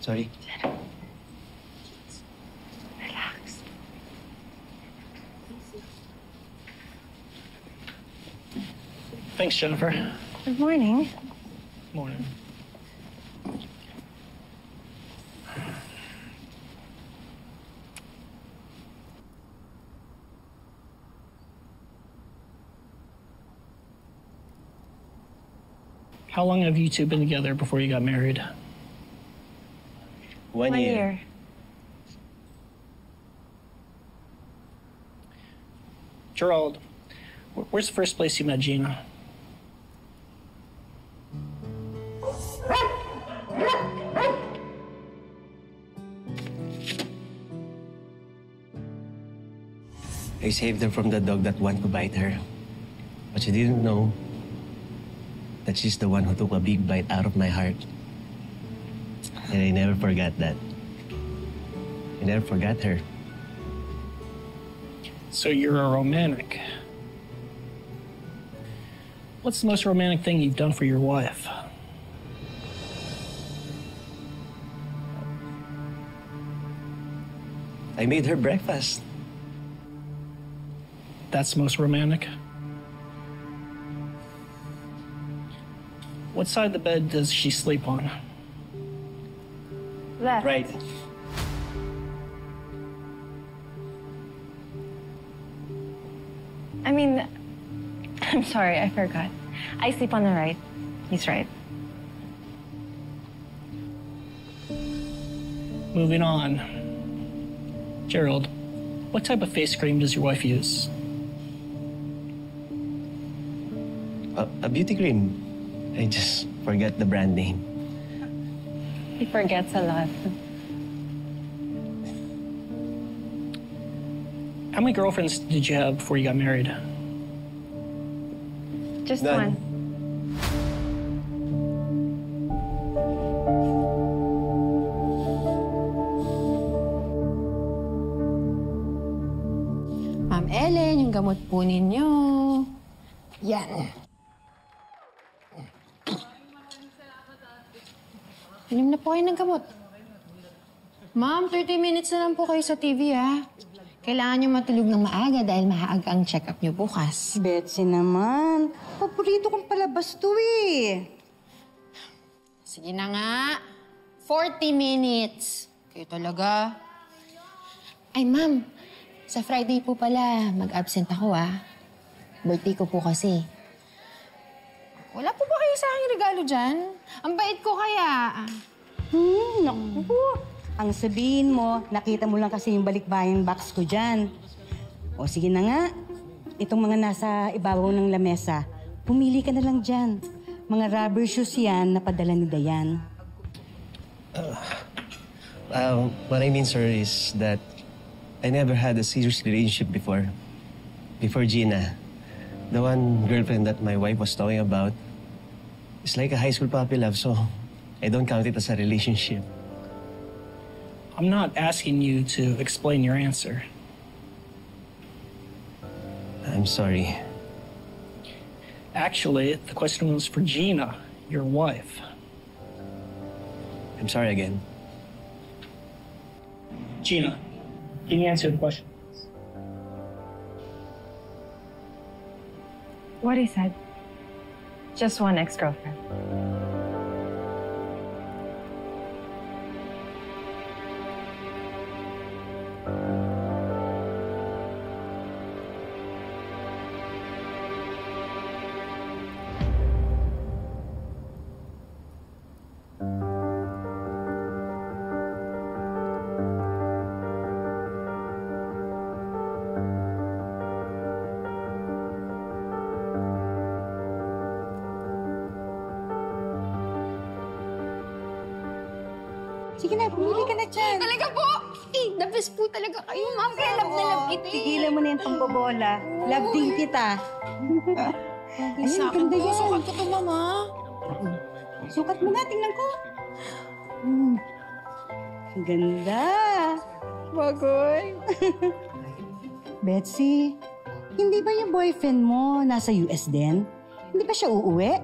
Sorry. Relax. Thanks, Jennifer. Good morning. Morning. How long have you two been together before you got married? 1 year. Gerald, where's the first place you met Gina? I saved her from the dog that wanted to bite her. But she didn't know that she's the one who took a big bite out of my heart. And I never forgot that. I never forgot her. So you're a romantic. What's the most romantic thing you've done for your wife? I made her breakfast. That's the most romantic? What side of the bed does she sleep on? Left. Right. I mean, I'm sorry, I forgot. I sleep on the right. He's right. Moving on. Gerald, what type of face cream does your wife use? A beauty cream. I just forgot the brand name. He forgets a lot. How many girlfriends did you have before you got married? Just None. one. Ma'am Ellen, yung gamot po ninyo. Yan. Inom na po kayo ng gamot. Ma'am, 30 minutes na lang po kayo sa TV, ha? Kailangan nyo matulog ng maaga dahil maaga ang check-up nyo bukas. Betsy naman. Paborito kong palabas to eh. Sige na nga. 40 minutes. Kayo talaga. Ay, ma'am. Sa Friday po pala, mag-absent ako, ah. Birthday ko po kasi. Wala po ba kayo sa aking regalo dyan? Ang bait ko kaya. Naku. Ang sabihin mo, nakita mo lang kasi yung balikbayang box ko dyan. O sige na nga. Itong mga nasa ibabaw ng lamesa, pumili ka na lang dyan. Mga rubber shoes yan na padala ni Dayan. What I mean, sir, is that I never had a serious relationship before. Before Gina. The one girlfriend that my wife was talking about is like a high school puppy love, so I don't count it as a relationship. I'm not asking you to explain your answer. I'm sorry. Actually, the question was for Gina, your wife. I'm sorry again. Gina, can you answer the question? What he said. Just one ex-girlfriend. Sige na, pumili ka na dyan. Talaga po? Eh, the best po talaga kayo, ma'am. Kaya love na love kita eh. Tigilan mo na yung pambobola. Love din kita. Ay, sa akin ganda po. yan. Sukat ko to, mama. Sukat mo na, tingnan ko. Ang ganda. Bagoy. Betsy, hindi ba yung boyfriend mo nasa US din? Hindi ba siya uuwi?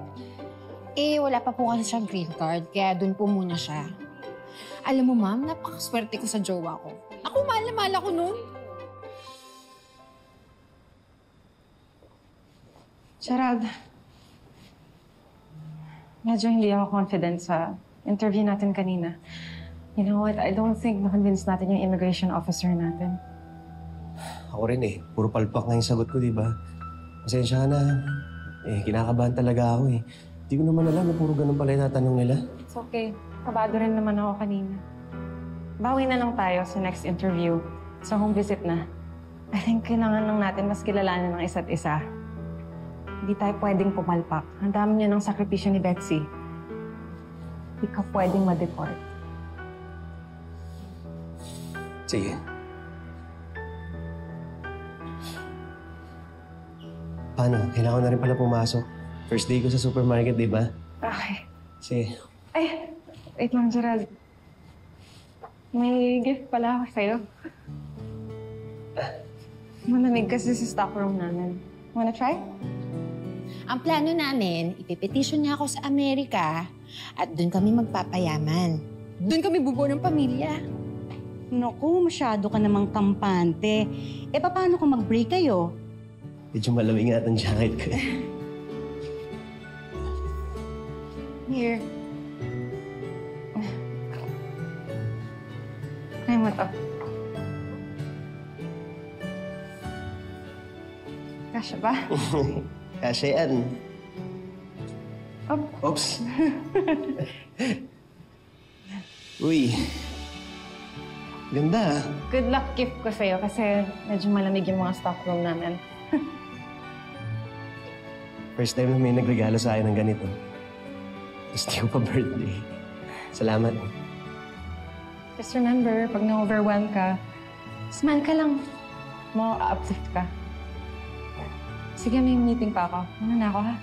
Eh, wala pa po kasi siyang green card, kaya dun po muna siya. Alam mo, ma'am, napakaswerte ko sa jowa ko. Ako, mahal na mahal ako nun. Gerald, medyo hindi ako confident sa interview natin kanina. You know what? I don't think na-convince natin yung immigration officer natin. Ako rin eh. Puro palpak nga yung sagot ko, di ba? Pasensya ka na. Kinakabahan talaga ako eh. Hindi ko naman alam na puro ganun pala yung tatanong nila. It's okay. Kabado rin naman ako kanina. Bawi na lang tayo sa next interview. Sa home visit na. I think kailangan lang natin mas kilalanin ng isa't isa. Hindi tayo pwedeng pumalpak. Ang dami niya ng sakripisyo ni Betsy. Hindi ka pwedeng ma-deport. Sige. Paano? Kailangan ko na rin pala pumasok. First day ko sa supermarket, di ba? Okay. Sige. Ay! Wait lang, Gerald. May gift pala ako sa'yo. Malamig kasi sa stock room namin. Wanna try? Ang plano namin, ipipetition niya ako sa Amerika at doon kami magpapayaman. Doon kami bubuo ng pamilya. Naku, masyado ka namang kampante. Paano kung mag-break kayo? Medyo malamig nga itong jacket ko eh. Here. Try mo to. Kasya ba? Kasi yan. Up. Oops. Uy. Ganda ah. Good luck gift ko sa'yo kasi medyo malamig yung mga stock room namin. First time na may nagregalo sa akin ng ganito. Tapos di ko pa birthday. Salamat. Just remember, pag na-overwhelm ka, smile ka lang. Ma-uplift ka. Sige, may meeting pa ako. Ano na ako, ha?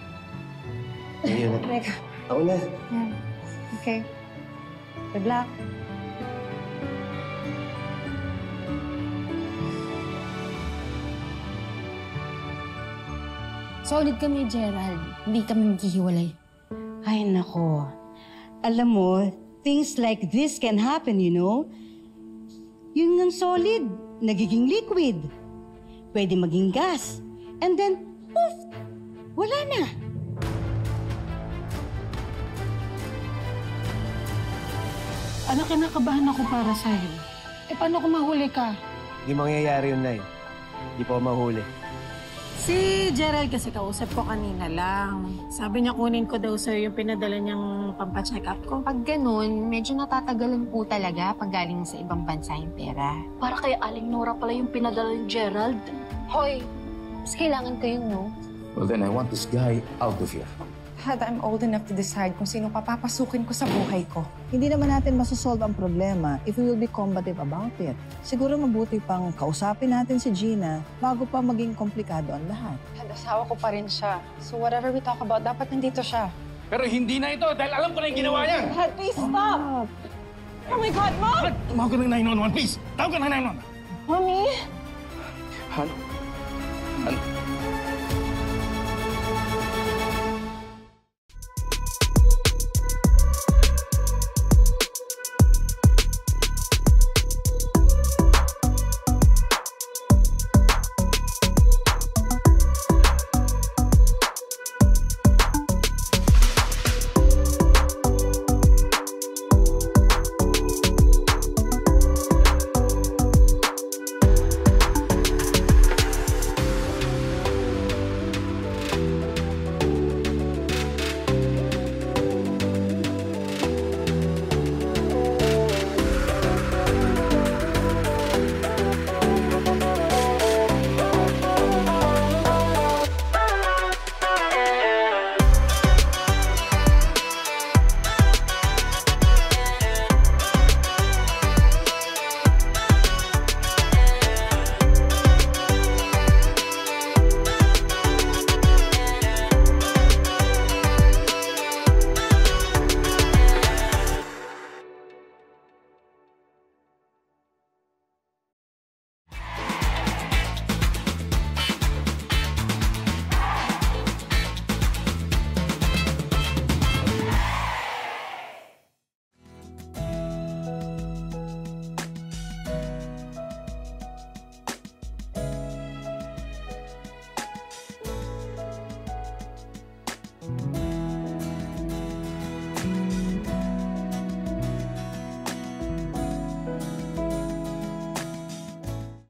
Ayun na. Teka. Ako na. Yan. Okay. Good luck. Solid kami, Gerald. Hindi kami maghihiwalay. Ay, nako. Alam mo, things like this can happen, you know? Yun ngang solid, nagiging liquid. Pwede maging gas. And then, poof! Wala na. Anak, kinakabahan ako para sa'yo. Paano kung mahuli ka? Hindi mangyayari yun, Nay. Hindi po ako mahuli. Si Gerald kasi kausap ko kanina lang. Sabi niya kunin ko daw sa'yo yung pinadala niyang pampacheck up ko. Pag ganun, medyo natatagalan po talaga pag galing sa ibang bansa yung pera. Para kay Aling Nora pala yung pinadala ni Gerald. Hoy, mas kailangan ko yun, no? Well, then I want this guy out of here. Dad, I'm old enough to decide kung sino papapasukin ko sa buhay ko. Hindi naman natin masosolve ang problema if we will be combative about it. Siguro mabuti pang kausapin natin si Gina bago pa maging komplikado ang lahat. Dad, asawa ko pa rin siya. So whatever we talk about, dapat nandito siya. Pero hindi na ito dahil alam ko na yung ginawa niya. Dad, please stop! Oh my God, Mom! Tumawag ka ng 911, please! Tawag ka ng 911! Mommy! Halo?